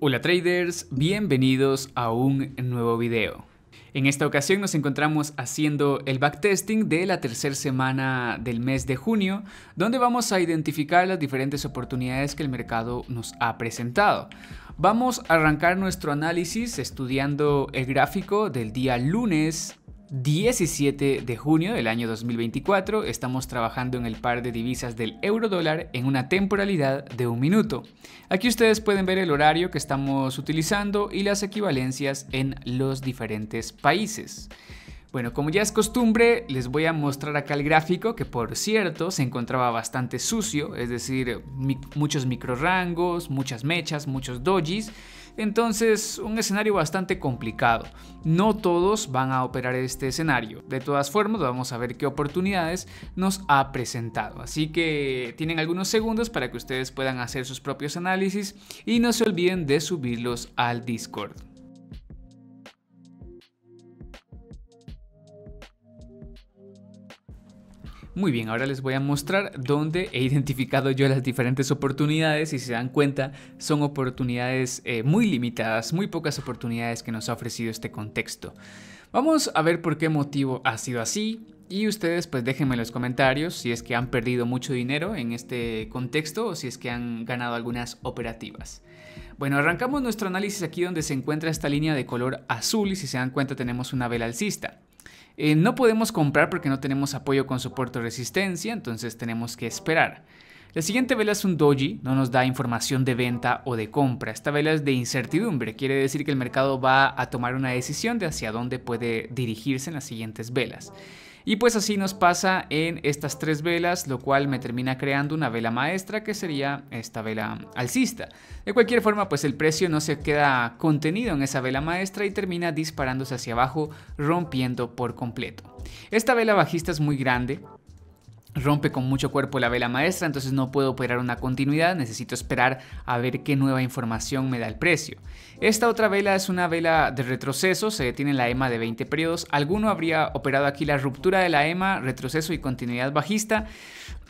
Hola traders, bienvenidos a un nuevo video. En esta ocasión nos encontramos haciendo el backtesting de la tercera semana del mes de junio, donde vamos a identificar las diferentes oportunidades que el mercado nos ha presentado. Vamos a arrancar nuestro análisis estudiando el gráfico del día lunes 17 de junio del año 2024. Estamos trabajando en el par de divisas del euro-dólar en una temporalidad de 1 minuto. Aquí ustedes pueden ver el horario que estamos utilizando y las equivalencias en los diferentes países. Bueno, como ya es costumbre, les voy a mostrar acá el gráfico que, por cierto, se encontraba bastante sucio, es decir, muchos microrangos, muchas mechas, muchos dojis. Entonces, un escenario bastante complicado. No todos van a operar este escenario. De todas formas, vamos a ver qué oportunidades nos ha presentado. Así que tienen algunos segundos para que ustedes puedan hacer sus propios análisis y no se olviden de subirlos al Discord. Muy bien, ahora les voy a mostrar dónde he identificado yo las diferentes oportunidades y si se dan cuenta son oportunidades muy limitadas, muy pocas oportunidades que nos ha ofrecido este contexto. Vamos a ver por qué motivo ha sido así y ustedes pues déjenme en los comentarios si es que han perdido mucho dinero en este contexto o si es que han ganado algunas operativas. Bueno, arrancamos nuestro análisis aquí donde se encuentra esta línea de color azul y si se dan cuenta tenemos una vela alcista. No podemos comprar porque no tenemos apoyo con soporte o resistencia, entonces tenemos que esperar. La siguiente vela es un doji, no nos da información de venta o de compra. Esta vela es de incertidumbre, quiere decir que el mercado va a tomar una decisión de hacia dónde puede dirigirse en las siguientes velas. Y pues así nos pasa en estas tres velas, lo cual me termina creando una vela maestra que sería esta vela alcista. De cualquier forma, pues el precio no se queda contenido en esa vela maestra y termina disparándose hacia abajo, rompiendo por completo. Esta vela bajista es muy grande. Rompe con mucho cuerpo la vela maestra, entonces no puedo operar una continuidad, necesito esperar a ver qué nueva información me da el precio. Esta otra vela es una vela de retroceso, se detiene en la EMA de 20 periodos. Alguno habría operado aquí la ruptura de la EMA, retroceso y continuidad bajista.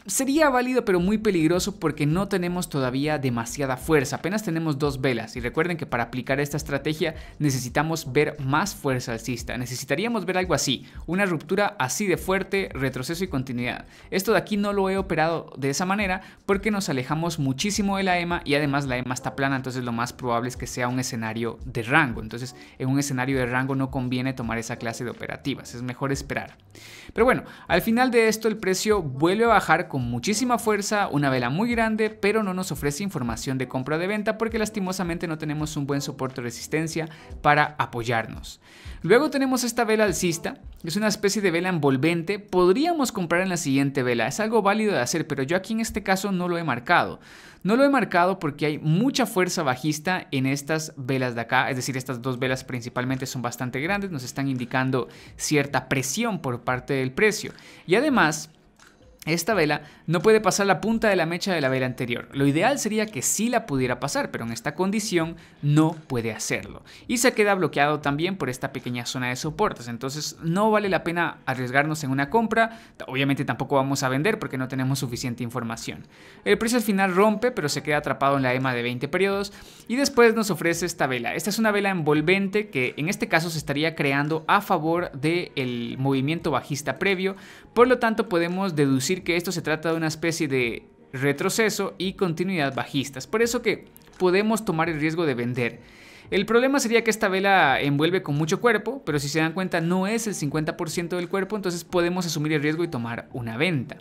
Sería válido pero muy peligroso porque no tenemos todavía demasiada fuerza, apenas tenemos dos velas y recuerden que para aplicar esta estrategia necesitamos ver más fuerza alcista, necesitaríamos ver algo así, una ruptura así de fuerte, retroceso y continuidad. Esto de aquí no lo he operado de esa manera porque nos alejamos muchísimo de la EMA y además la EMA está plana, entonces lo más probable es que sea un escenario de rango, entonces en un escenario de rango no conviene tomar esa clase de operativas, es mejor esperar. Pero bueno, al final de esto el precio vuelve a bajar con muchísima fuerza, una vela muy grande, pero no nos ofrece información de compra o de venta porque lastimosamente no tenemos un buen soporte o resistencia para apoyarnos. Luego tenemos esta vela alcista, es una especie de vela envolvente, podríamos comprar en la siguiente vela, es algo válido de hacer, pero yo aquí en este caso no lo he marcado. No lo he marcado porque hay mucha fuerza bajista en estas velas de acá, es decir, estas dos velas principalmente son bastante grandes, nos están indicando cierta presión por parte del precio. Y además, esta vela no puede pasar la punta de la mecha de la vela anterior. Lo ideal sería que sí la pudiera pasar, pero en esta condición no puede hacerlo. Y se queda bloqueado también por esta pequeña zona de soportes. Entonces no vale la pena arriesgarnos en una compra. Obviamente tampoco vamos a vender porque no tenemos suficiente información. El precio al final rompe, pero se queda atrapado en la EMA de 20 periodos. Y después nos ofrece esta vela. Esta es una vela envolvente que en este caso se estaría creando a favor del movimiento bajista previo. Por lo tanto podemos deducir que esto se trata de una especie de retroceso y continuidad bajistas, por eso que podemos tomar el riesgo de vender. El problema sería que esta vela envuelve con mucho cuerpo, pero si se dan cuenta no es el 50% del cuerpo, entonces podemos asumir el riesgo y tomar una venta.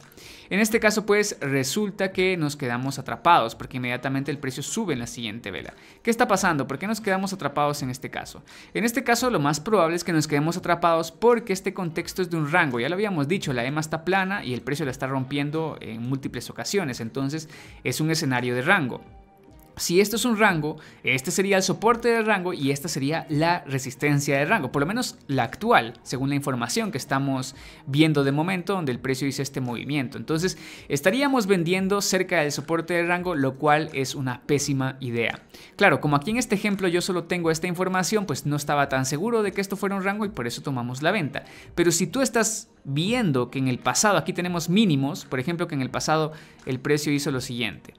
En este caso pues resulta que nos quedamos atrapados porque inmediatamente el precio sube en la siguiente vela. ¿Qué está pasando? ¿Por qué nos quedamos atrapados en este caso? En este caso lo más probable es que nos quedemos atrapados porque este contexto es de un rango, ya lo habíamos dicho, la EMA está plana y el precio la está rompiendo en múltiples ocasiones, entonces es un escenario de rango. Si esto es un rango, este sería el soporte del rango y esta sería la resistencia del rango, por lo menos la actual, según la información que estamos viendo de momento, donde el precio hizo este movimiento. Entonces estaríamos vendiendo cerca del soporte del rango, lo cual es una pésima idea. Claro, como aquí en este ejemplo yo solo tengo esta información, pues no estaba tan seguro de que esto fuera un rango y por eso tomamos la venta. Pero si tú estás viendo que en el pasado, aquí tenemos mínimos, por ejemplo que en el pasado el precio hizo lo siguiente.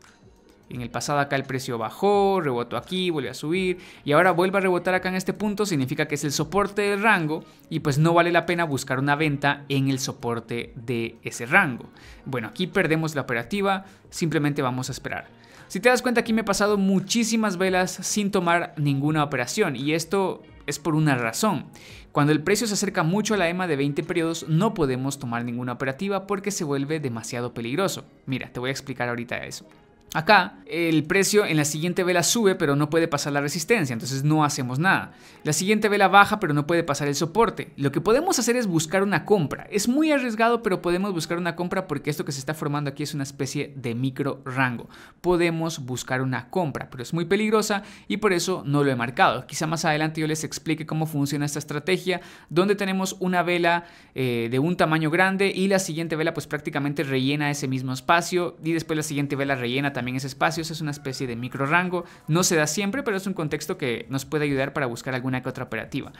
En el pasado acá el precio bajó, rebotó aquí, volvió a subir y ahora vuelve a rebotar acá en este punto, significa que es el soporte del rango y pues no vale la pena buscar una venta en el soporte de ese rango. Bueno, aquí perdemos la operativa, simplemente vamos a esperar. Si te das cuenta, aquí me he pasado muchísimas velas sin tomar ninguna operación y esto es por una razón. Cuando el precio se acerca mucho a la EMA de 20 periodos no podemos tomar ninguna operativa porque se vuelve demasiado peligroso. Mira, te voy a explicar ahorita eso. Acá el precio en la siguiente vela sube pero no puede pasar la resistencia, entonces no hacemos nada. La siguiente vela baja pero no puede pasar el soporte. Lo que podemos hacer es buscar una compra. Es muy arriesgado pero podemos buscar una compra porque esto que se está formando aquí es una especie de micro rango. Podemos buscar una compra, pero es muy peligrosa y por eso no lo he marcado. Quizá más adelante yo les explique cómo funciona esta estrategia, donde tenemos una vela de un tamaño grande y la siguiente vela pues prácticamente rellena ese mismo espacio y después la siguiente vela rellena también ese espacio. Es una especie de micro rango, no se da siempre, pero es un contexto que nos puede ayudar para buscar alguna que otra operativa.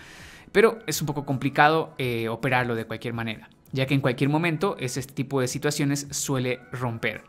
Pero es un poco complicado operarlo de cualquier manera, ya que en cualquier momento este tipo de situaciones suele romper.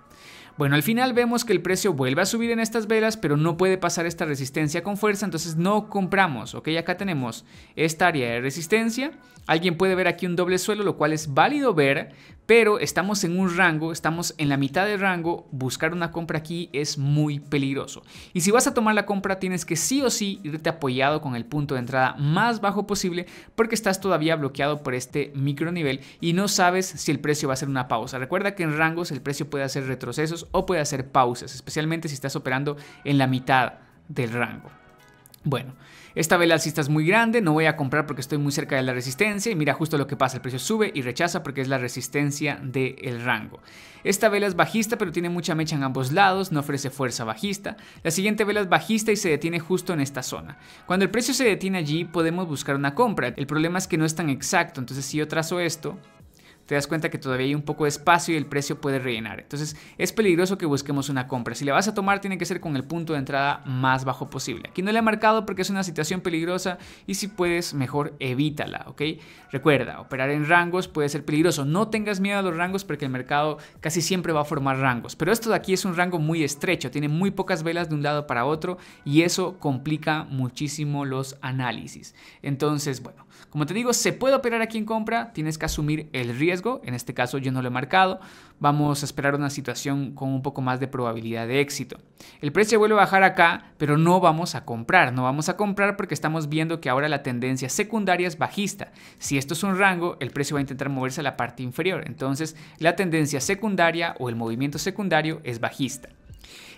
Bueno, al final vemos que el precio vuelve a subir en estas velas, pero no puede pasar esta resistencia con fuerza, entonces no compramos. Ok, acá tenemos esta área de resistencia. Alguien puede ver aquí un doble suelo, lo cual es válido ver, pero estamos en un rango, estamos en la mitad del rango. Buscar una compra aquí es muy peligroso. Y si vas a tomar la compra, tienes que sí o sí irte apoyado con el punto de entrada más bajo posible, porque estás todavía bloqueado por este micro nivel y no sabes si el precio va a hacer una pausa. Recuerda que en rangos el precio puede hacer retrocesos o puede hacer pausas, especialmente si estás operando en la mitad del rango. Bueno, esta vela alcista es muy grande, no voy a comprar porque estoy muy cerca de la resistencia y mira justo lo que pasa, el precio sube y rechaza porque es la resistencia del rango. Esta vela es bajista pero tiene mucha mecha en ambos lados, no ofrece fuerza bajista. La siguiente vela es bajista y se detiene justo en esta zona. Cuando el precio se detiene allí podemos buscar una compra, el problema es que no es tan exacto, entonces si yo trazo esto, te das cuenta que todavía hay un poco de espacio y el precio puede rellenar. Entonces es peligroso que busquemos una compra. Si la vas a tomar tiene que ser con el punto de entrada más bajo posible. Aquí no le he marcado porque es una situación peligrosa y si puedes mejor evítala, ¿ok? Recuerda, operar en rangos puede ser peligroso. No tengas miedo a los rangos porque el mercado casi siempre va a formar rangos. Pero esto de aquí es un rango muy estrecho, tiene muy pocas velas de un lado para otro y eso complica muchísimo los análisis. Entonces, bueno, como te digo, se puede operar aquí en compra, tienes que asumir el riesgo, en este caso yo no lo he marcado, vamos a esperar una situación con un poco más de probabilidad de éxito. El precio vuelve a bajar acá, pero no vamos a comprar porque estamos viendo que ahora la tendencia secundaria es bajista. Si esto es un rango, el precio va a intentar moverse a la parte inferior, entonces la tendencia secundaria o el movimiento secundario es bajista.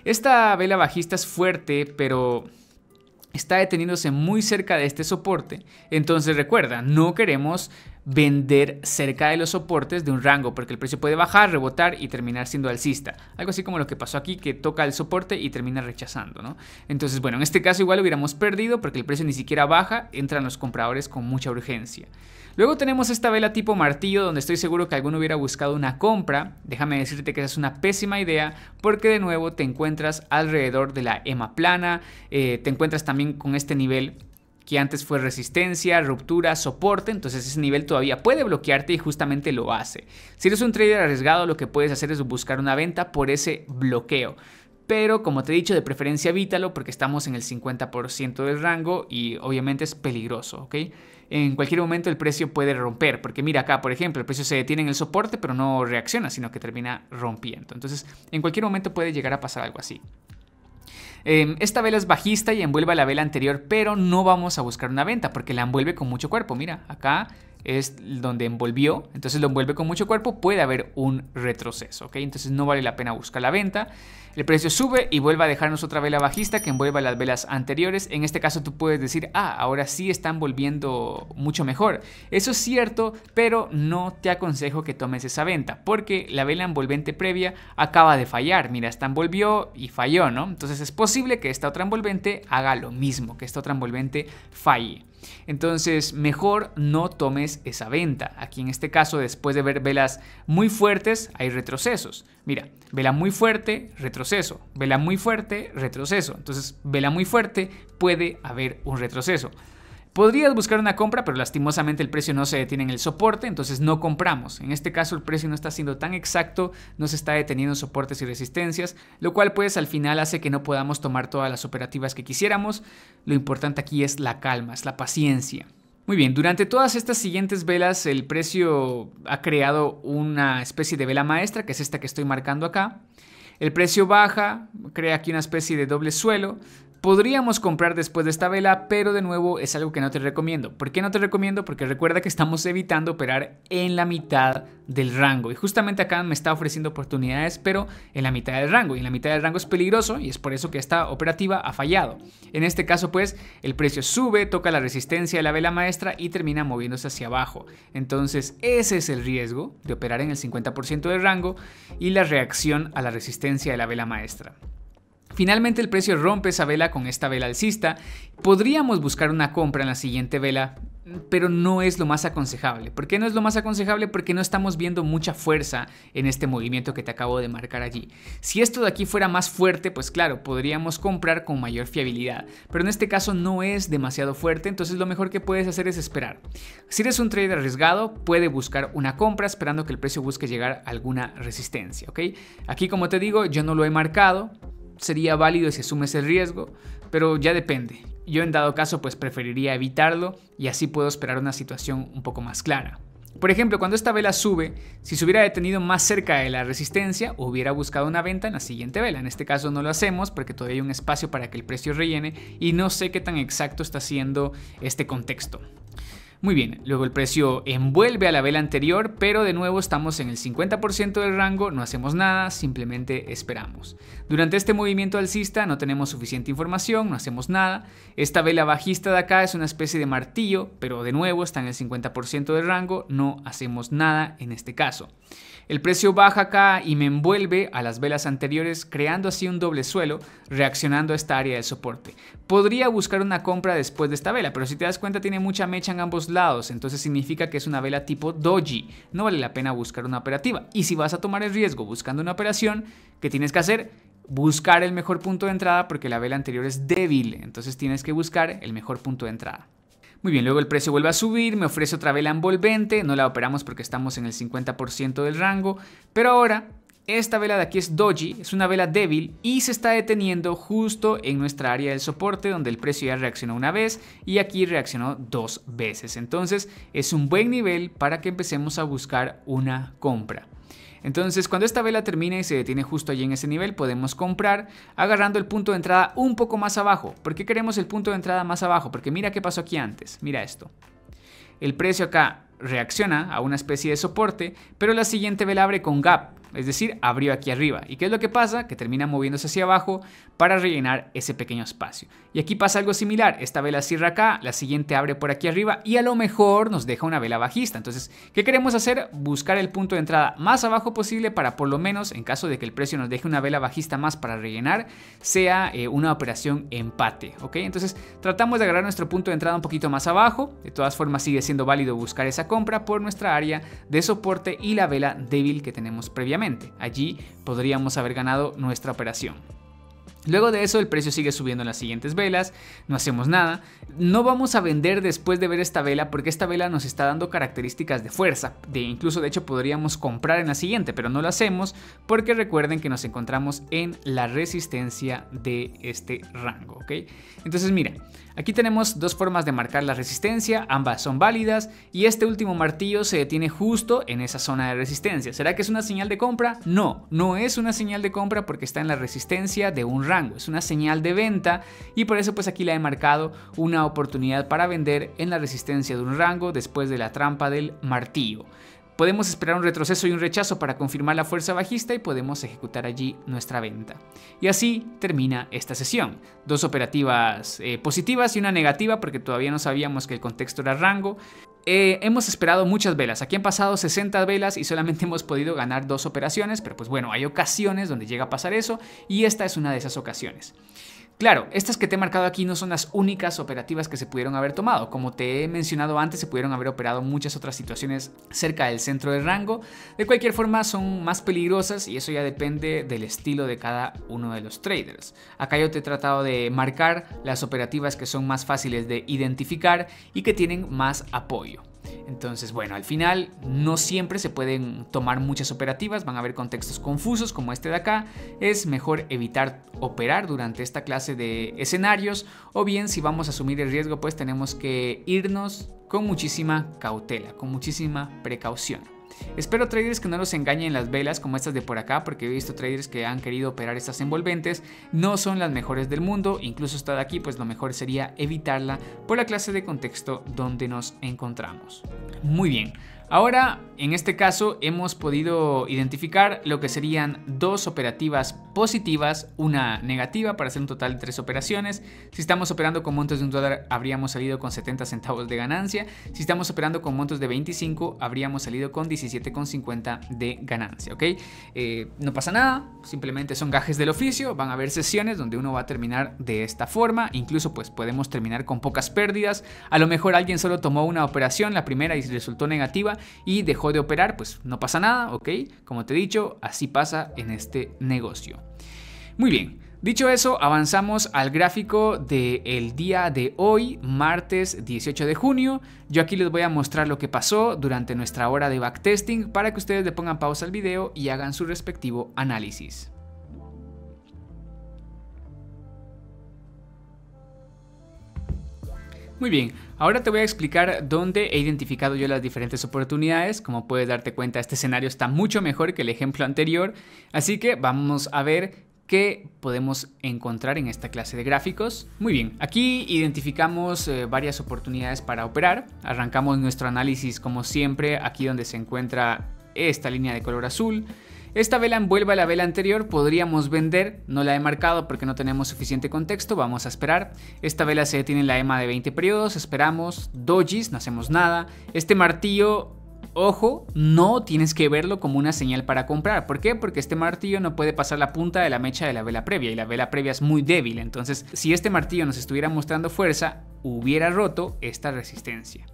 Esta vela bajista es fuerte, pero está deteniéndose muy cerca de este soporte, entonces recuerda, no queremos vender cerca de los soportes de un rango porque el precio puede bajar, rebotar y terminar siendo alcista, algo así como lo que pasó aquí, que toca el soporte y termina rechazando, ¿no? Entonces bueno, en este caso igual hubiéramos perdido porque el precio ni siquiera baja, entran los compradores con mucha urgencia. Luego tenemos esta vela tipo martillo donde estoy seguro que alguno hubiera buscado una compra. Déjame decirte que esa es una pésima idea porque de nuevo te encuentras alrededor de la EMA plana, te encuentras también con este nivel que antes fue resistencia, ruptura, soporte, entonces ese nivel todavía puede bloquearte y justamente lo hace. Si eres un trader arriesgado, lo que puedes hacer es buscar una venta por ese bloqueo. Pero como te he dicho, de preferencia evítalo porque estamos en el 50% del rango y obviamente es peligroso, ¿ok? En cualquier momento el precio puede romper, porque mira acá, por ejemplo, el precio se detiene en el soporte pero no reacciona, sino que termina rompiendo. Entonces, en cualquier momento puede llegar a pasar algo así. Esta vela es bajista y envuelve a la vela anterior, pero no vamos a buscar una venta porque la envuelve con mucho cuerpo. Mira, acá es donde envolvió, entonces lo envuelve con mucho cuerpo, puede haber un retroceso, ¿ok? Entonces no vale la pena buscar la venta. El precio sube y vuelve a dejarnos otra vela bajista que envuelva las velas anteriores. En este caso tú puedes decir, ahora sí están volviendo mucho mejor. Eso es cierto, pero no te aconsejo que tomes esa venta porque la vela envolvente previa acaba de fallar. Mira, esta envolvió y falló, ¿no? Entonces es posible que esta otra envolvente haga lo mismo, que esta otra envolvente falle. Entonces mejor no tomes esa venta. Aquí en este caso, después de ver velas muy fuertes, hay retrocesos. Mira, vela muy fuerte, retroceso, vela muy fuerte, retroceso. Entonces vela muy fuerte, puede haber un retroceso. Podrías buscar una compra, pero lastimosamente el precio no se detiene en el soporte, entonces no compramos. En este caso el precio no está siendo tan exacto, no se está deteniendo en soportes y resistencias, lo cual pues al final hace que no podamos tomar todas las operativas que quisiéramos. Lo importante aquí es la calma, es la paciencia. Muy bien, durante todas estas siguientes velas el precio ha creado una especie de vela maestra, que es esta que estoy marcando acá. El precio baja, crea aquí una especie de doble suelo. Podríamos comprar después de esta vela, pero de nuevo es algo que no te recomiendo. ¿Por qué no te recomiendo? Porque recuerda que estamos evitando operar en la mitad del rango. Y justamente acá me está ofreciendo oportunidades, pero en la mitad del rango. Y en la mitad del rango es peligroso y es por eso que esta operativa ha fallado. En este caso, pues, el precio sube, toca la resistencia de la vela maestra y termina moviéndose hacia abajo. Entonces, ese es el riesgo de operar en el 50% del rango y la reacción a la resistencia de la vela maestra. Finalmente el precio rompe esa vela con esta vela alcista. Podríamos buscar una compra en la siguiente vela, pero no es lo más aconsejable. ¿Por qué no es lo más aconsejable? Porque no estamos viendo mucha fuerza en este movimiento que te acabo de marcar allí. Si esto de aquí fuera más fuerte, pues claro, podríamos comprar con mayor fiabilidad. Pero en este caso no es demasiado fuerte, entonces lo mejor que puedes hacer es esperar. Si eres un trader arriesgado, puede buscar una compra esperando que el precio busque llegar a alguna resistencia, ¿ok? Aquí, como te digo, yo no lo he marcado. Sería válido si asumes el riesgo, pero ya depende. Yo en dado caso pues preferiría evitarlo y así puedo esperar una situación un poco más clara. Por ejemplo, cuando esta vela sube, si se hubiera detenido más cerca de la resistencia, hubiera buscado una venta en la siguiente vela. En este caso no lo hacemos porque todavía hay un espacio para que el precio rellene y no sé qué tan exacto está siendo este contexto. Muy bien, luego el precio envuelve a la vela anterior, pero de nuevo estamos en el 50% del rango, no hacemos nada, simplemente esperamos. Durante este movimiento alcista no tenemos suficiente información, no hacemos nada. Esta vela bajista de acá es una especie de martillo, pero de nuevo está en el 50% del rango, no hacemos nada en este caso. El precio baja acá y me envuelve a las velas anteriores, creando así un doble suelo, reaccionando a esta área de soporte. Podría buscar una compra después de esta vela, pero si te das cuenta tiene mucha mecha en ambos lados, entonces significa que es una vela tipo doji. No vale la pena buscar una operativa. Y si vas a tomar el riesgo buscando una operación, ¿qué tienes que hacer? Buscar el mejor punto de entrada porque la vela anterior es débil, entonces tienes que buscar el mejor punto de entrada. Muy bien, luego el precio vuelve a subir, me ofrece otra vela envolvente, no la operamos porque estamos en el 50% del rango, pero ahora esta vela de aquí es doji, es una vela débil y se está deteniendo justo en nuestra área del soporte donde el precio ya reaccionó una vez y aquí reaccionó 2 veces. Entonces es un buen nivel para que empecemos a buscar una compra. Entonces cuando esta vela termine y se detiene justo allí en ese nivel, podemos comprar agarrando el punto de entrada un poco más abajo. ¿Por qué queremos el punto de entrada más abajo? Porque mira qué pasó aquí antes, mira esto. El precio acá reacciona a una especie de soporte, pero la siguiente vela abre con gap, es decir, abrió aquí arriba. ¿Y qué es lo que pasa? Que termina moviéndose hacia abajo para rellenar ese pequeño espacio. Y aquí pasa algo similar, esta vela cierra acá, la siguiente abre por aquí arriba y a lo mejor nos deja una vela bajista. Entonces, ¿qué queremos hacer? Buscar el punto de entrada más abajo posible para por lo menos, en caso de que el precio nos deje una vela bajista más para rellenar, sea una operación empate, ¿ok? Entonces, tratamos de agarrar nuestro punto de entrada un poquito más abajo. De todas formas, sigue siendo válido buscar esa compra por nuestra área de soporte y la vela débil que tenemos previamente. Allí podríamos haber ganado nuestra operación. Luego de eso el precio sigue subiendo en las siguientes velas, no hacemos nada, no vamos a vender después de ver esta vela porque esta vela nos está dando características de fuerza, incluso de hecho podríamos comprar en la siguiente, pero no lo hacemos porque recuerden que nos encontramos en la resistencia de este rango, ¿ok? Entonces mira, aquí tenemos dos formas de marcar la resistencia, ambas son válidas y este último martillo se detiene justo en esa zona de resistencia. ¿Será que es una señal de compra? No, no es una señal de compra porque está en la resistencia de un rango, es una señal de venta y por eso pues aquí la he marcado una oportunidad para vender en la resistencia de un rango después de la trampa del martillo. Podemos esperar un retroceso y un rechazo para confirmar la fuerza bajista y podemos ejecutar allí nuestra venta. Y así termina esta sesión. Dos operativas positivas y una negativa porque todavía no sabíamos que el contexto era rango. Hemos esperado muchas velas, aquí han pasado 60 velas y solamente hemos podido ganar 2 operaciones, pero pues bueno, hay ocasiones donde llega a pasar eso y esta es una de esas ocasiones. Claro, estas que te he marcado aquí no son las únicas operativas que se pudieron haber tomado. Como te he mencionado antes, se pudieron haber operado muchas otras situaciones cerca del centro de rango. De cualquier forma, son más peligrosas y eso ya depende del estilo de cada uno de los traders. Acá yo te he tratado de marcar las operativas que son más fáciles de identificar y que tienen más apoyo. Entonces, bueno, al final no siempre se pueden tomar muchas operativas, van a haber contextos confusos como este de acá. Es mejor evitar operar durante esta clase de escenarios, o bien si vamos a asumir el riesgo, pues tenemos que irnos con muchísima cautela, con muchísima precaución. Espero traders que no los engañen las velas como estas de por acá, porque he visto traders que han querido operar estas envolventes. No son las mejores del mundo, incluso esta de aquí, pues lo mejor sería evitarla por la clase de contexto donde nos encontramos. Muy bien. Ahora, en este caso, hemos podido identificar lo que serían dos operativas positivas, una negativa, para hacer un total de 3 operaciones. Si estamos operando con montos de $1, habríamos salido con 70 centavos de ganancia. Si estamos operando con montos de 25, habríamos salido con 17,50 de ganancia, ¿ok? No pasa nada, simplemente son gajes del oficio. Van a haber sesiones donde uno va a terminar de esta forma. Incluso pues podemos terminar con pocas pérdidas. A lo mejor alguien solo tomó una operación, la primera, y resultó negativa y dejó de operar, pues no pasa nada, ¿ok? Como te he dicho, así pasa en este negocio. Muy bien, dicho eso, avanzamos al gráfico del día de hoy, martes 18 de junio. Yo aquí les voy a mostrar lo que pasó durante nuestra hora de backtesting para que ustedes le pongan pausa al video y hagan su respectivo análisis. Muy bien, ahora te voy a explicar dónde he identificado yo las diferentes oportunidades. Como puedes darte cuenta, este escenario está mucho mejor que el ejemplo anterior, así que vamos a ver qué podemos encontrar en esta clase de gráficos. Muy bien, aquí identificamos varias oportunidades para operar. Arrancamos nuestro análisis como siempre aquí donde se encuentra esta línea de color azul. Esta vela envuelve a la vela anterior, podríamos vender, no la he marcado porque no tenemos suficiente contexto, vamos a esperar. Esta vela se detiene en la EMA de 20 periodos, esperamos, dojis, no hacemos nada. Este martillo, ojo, no tienes que verlo como una señal para comprar. ¿Por qué? Porque este martillo no puede pasar la punta de la mecha de la vela previa y la vela previa es muy débil. Entonces, si este martillo nos estuviera mostrando fuerza, hubiera roto esta resistencia.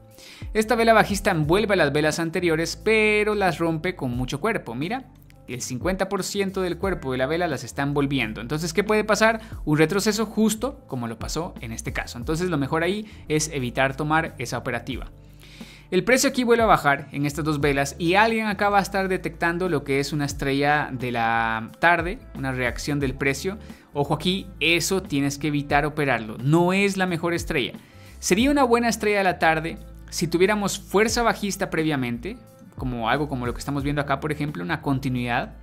Esta vela bajista envuelve a las velas anteriores, pero las rompe con mucho cuerpo, mira. El 50% del cuerpo de la vela las está envolviendo. Entonces, ¿qué puede pasar? Un retroceso justo como lo pasó en este caso. Entonces, lo mejor ahí es evitar tomar esa operativa. El precio aquí vuelve a bajar en estas dos velas y alguien acá va a estar detectando lo que es una estrella de la tarde, una reacción del precio. Ojo aquí, eso tienes que evitar operarlo. No es la mejor estrella. Sería una buena estrella de la tarde si tuviéramos fuerza bajista previamente, como algo como lo que estamos viendo acá, por ejemplo, una continuidad,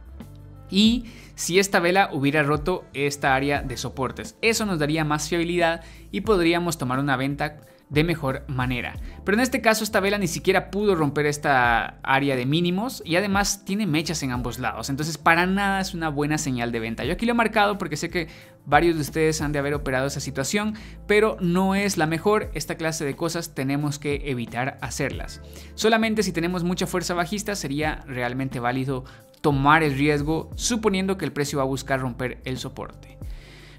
y si esta vela hubiera roto esta área de soportes. Eso nos daría más fiabilidad y podríamos tomar una venta de mejor manera. Pero en este caso esta vela ni siquiera pudo romper esta área de mínimos y además tiene mechas en ambos lados, entonces para nada es una buena señal de venta. Yo aquí lo he marcado porque sé que varios de ustedes han de haber operado esa situación, pero no es la mejor. Esta clase de cosas tenemos que evitar hacerlas. Solamente si tenemos mucha fuerza bajista sería realmente válido tomar el riesgo, suponiendo que el precio va a buscar romper el soporte.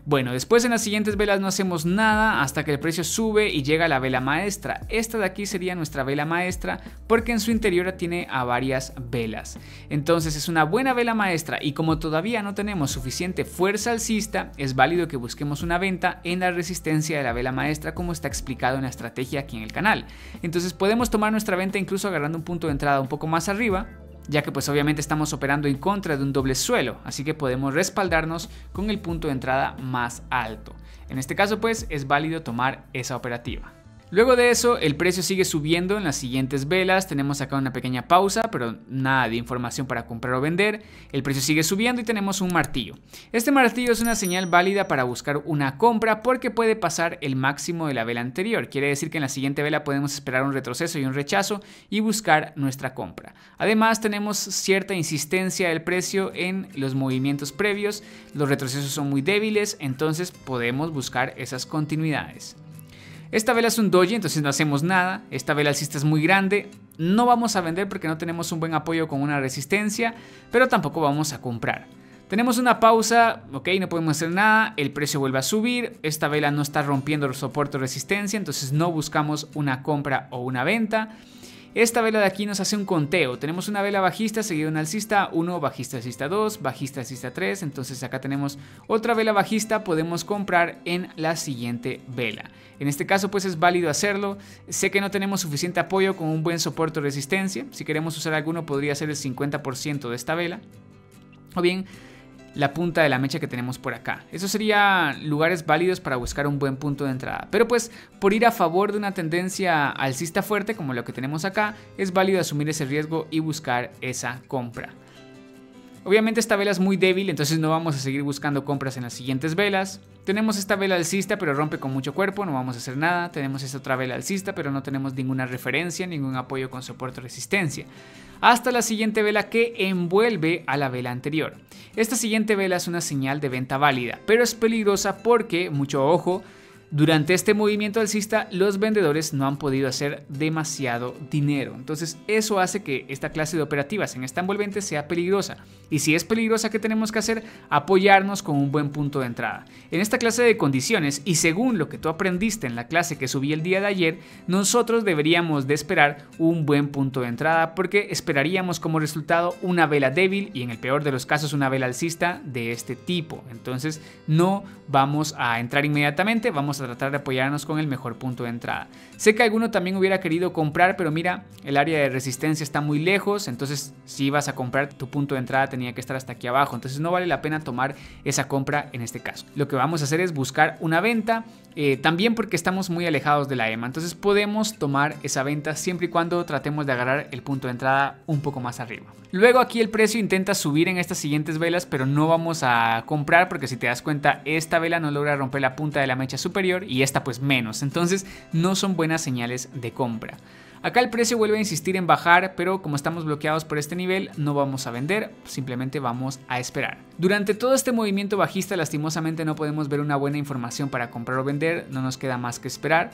Bueno, después en las siguientes velas no hacemos nada hasta que el precio sube y llega a la vela maestra. Esta de aquí sería nuestra vela maestra porque en su interior tiene a varias velas. Entonces es una buena vela maestra y como todavía no tenemos suficiente fuerza alcista, es válido que busquemos una venta en la resistencia de la vela maestra como está explicado en la estrategia aquí en el canal. Entonces podemos tomar nuestra venta incluso agarrando un punto de entrada un poco más arriba, ya que pues obviamente estamos operando en contra de un doble suelo, así que podemos respaldarnos con el punto de entrada más alto. En este caso pues es válido tomar esa operativa. Luego de eso el precio sigue subiendo en las siguientes velas, tenemos acá una pequeña pausa pero nada de información para comprar o vender, el precio sigue subiendo y tenemos un martillo. Este martillo es una señal válida para buscar una compra porque puede pasar el máximo de la vela anterior, quiere decir que en la siguiente vela podemos esperar un retroceso y un rechazo y buscar nuestra compra. Además tenemos cierta insistencia del precio en los movimientos previos, los retrocesos son muy débiles, entonces podemos buscar esas continuidades. Esta vela es un doji, entonces no hacemos nada. Esta vela alcista es muy grande. No vamos a vender porque no tenemos un buen apoyo con una resistencia, pero tampoco vamos a comprar. Tenemos una pausa, ok, no podemos hacer nada, el precio vuelve a subir, esta vela no está rompiendo el soporte o resistencia, entonces no buscamos una compra o una venta. Esta vela de aquí nos hace un conteo, tenemos una vela bajista seguida de un alcista 1, bajista alcista 2, bajista alcista 3, entonces acá tenemos otra vela bajista, podemos comprar en la siguiente vela. En este caso pues es válido hacerlo, sé que no tenemos suficiente apoyo con un buen soporte o resistencia, si queremos usar alguno podría ser el 50% de esta vela, o bien la punta de la mecha que tenemos por acá. Esos serían lugares válidos para buscar un buen punto de entrada. Pero pues por ir a favor de una tendencia alcista fuerte como lo que tenemos acá, es válido asumir ese riesgo y buscar esa compra. Obviamente esta vela es muy débil, entonces no vamos a seguir buscando compras en las siguientes velas. Tenemos esta vela alcista pero rompe con mucho cuerpo, no vamos a hacer nada. Tenemos esta otra vela alcista pero no tenemos ninguna referencia, ningún apoyo con soporte o resistencia. Hasta la siguiente vela que envuelve a la vela anterior. Esta siguiente vela es una señal de venta válida, pero es peligrosa porque, mucho ojo, durante este movimiento alcista los vendedores no han podido hacer demasiado dinero. Entonces eso hace que esta clase de operativas en esta envolvente sea peligrosa. Y si es peligrosa, ¿qué tenemos que hacer? Apoyarnos con un buen punto de entrada. En esta clase de condiciones y según lo que tú aprendiste en la clase que subí el día de ayer, nosotros deberíamos de esperar un buen punto de entrada porque esperaríamos como resultado una vela débil y en el peor de los casos una vela alcista de este tipo. Entonces no vamos a entrar inmediatamente, vamos a tratar de apoyarnos con el mejor punto de entrada. Sé que alguno también hubiera querido comprar, pero mira, el área de resistencia está muy lejos, entonces si ibas a comprar tu punto de entrada tenía que estar hasta aquí abajo, entonces no vale la pena tomar esa compra en este caso. Lo que vamos a hacer es buscar una venta, también porque estamos muy alejados de la EMA, entonces podemos tomar esa venta siempre y cuando tratemos de agarrar el punto de entrada un poco más arriba. Luego aquí el precio intenta subir en estas siguientes velas, pero no vamos a comprar porque si te das cuenta esta vela no logra romper la punta de la mecha superior y esta pues menos, entonces no son buenas señales de compra. Acá el precio vuelve a insistir en bajar, pero como estamos bloqueados por este nivel no vamos a vender, simplemente vamos a esperar. Durante todo este movimiento bajista lastimosamente no podemos ver una buena información para comprar o vender, no nos queda más que esperar.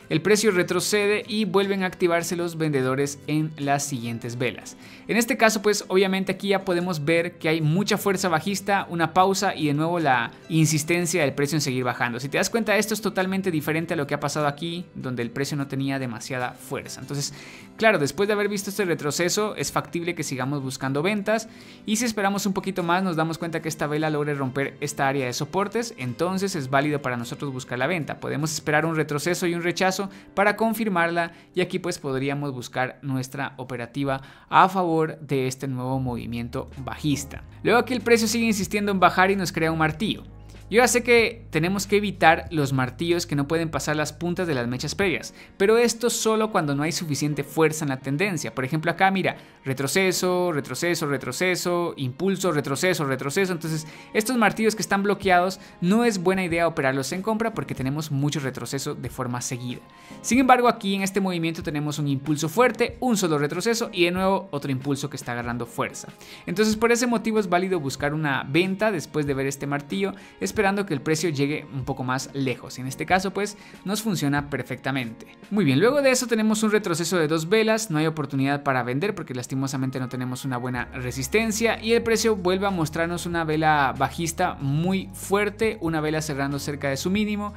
El precio retrocede y vuelven a activarse los vendedores en las siguientes velas. En este caso pues obviamente aquí ya podemos ver que hay mucha fuerza bajista, una pausa y de nuevo la insistencia del precio en seguir bajando. Si te das cuenta, esto es totalmente diferente a lo que ha pasado aquí, donde el precio no tenía demasiada fuerza. Entonces, claro, después de haber visto este retroceso es factible que sigamos buscando ventas y si esperamos un poquito más nos damos cuenta que esta vela logre romper esta área de soportes, entonces es válido para nosotros buscar la venta. Podemos esperar un retroceso y un rechazo para confirmarla y aquí pues podríamos buscar nuestra operativa a favor de este nuevo movimiento bajista. Luego aquí el precio sigue insistiendo en bajar y nos crea un martillo. Yo ya sé que tenemos que evitar los martillos que no pueden pasar las puntas de las mechas previas, pero esto solo cuando no hay suficiente fuerza en la tendencia. Por ejemplo acá mira, retroceso, retroceso, retroceso, impulso, retroceso, retroceso. Entonces estos martillos que están bloqueados no es buena idea operarlos en compra porque tenemos mucho retroceso de forma seguida. Sin embargo aquí en este movimiento tenemos un impulso fuerte, un solo retroceso y de nuevo otro impulso que está agarrando fuerza. Entonces por ese motivo es válido buscar una venta después de ver este martillo, esperando que el precio llegue un poco más lejos. En este caso pues nos funciona perfectamente. Muy bien, luego de eso tenemos un retroceso de 2 velas, no hay oportunidad para vender porque lastimosamente no tenemos una buena resistencia y el precio vuelve a mostrarnos una vela bajista muy fuerte, una vela cerrando cerca de su mínimo.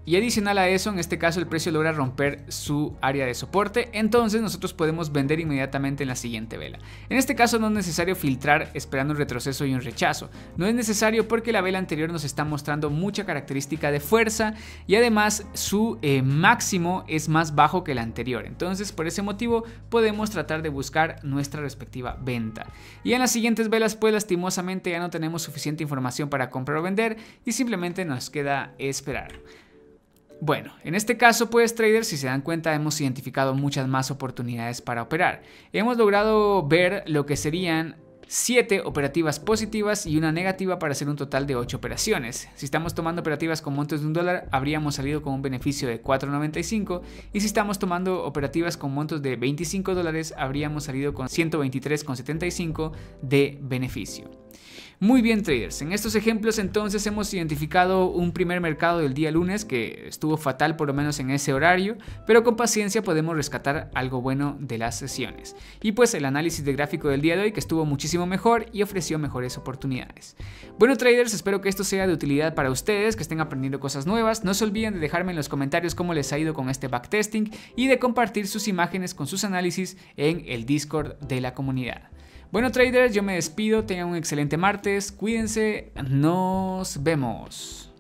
Y adicional a eso, en este caso el precio logra romper su área de soporte, entonces nosotros podemos vender inmediatamente en la siguiente vela. En este caso no es necesario filtrar esperando un retroceso y un rechazo, no es necesario porque la vela anterior nos está mostrando mucha característica de fuerza y además su máximo es más bajo que el anterior, entonces por ese motivo podemos tratar de buscar nuestra respectiva venta. Y en las siguientes velas pues lastimosamente ya no tenemos suficiente información para comprar o vender y simplemente nos queda esperar. Bueno, en este caso pues traders, si se dan cuenta, hemos identificado muchas más oportunidades para operar. Hemos logrado ver lo que serían 7 operativas positivas y una negativa para hacer un total de 8 operaciones. Si estamos tomando operativas con montos de $1, habríamos salido con un beneficio de $4.95 y si estamos tomando operativas con montos de $25, habríamos salido con $123.75 de beneficio. Muy bien, traders, en estos ejemplos entonces hemos identificado un primer mercado del día lunes que estuvo fatal por lo menos en ese horario, pero con paciencia podemos rescatar algo bueno de las sesiones. Y pues el análisis de gráfico del día de hoy que estuvo muchísimo mejor y ofreció mejores oportunidades. Bueno, traders, espero que esto sea de utilidad para ustedes, que estén aprendiendo cosas nuevas. No se olviden de dejarme en los comentarios cómo les ha ido con este backtesting y de compartir sus imágenes con sus análisis en el Discord de la comunidad. Bueno, traders, yo me despido, tengan un excelente martes, cuídense, nos vemos.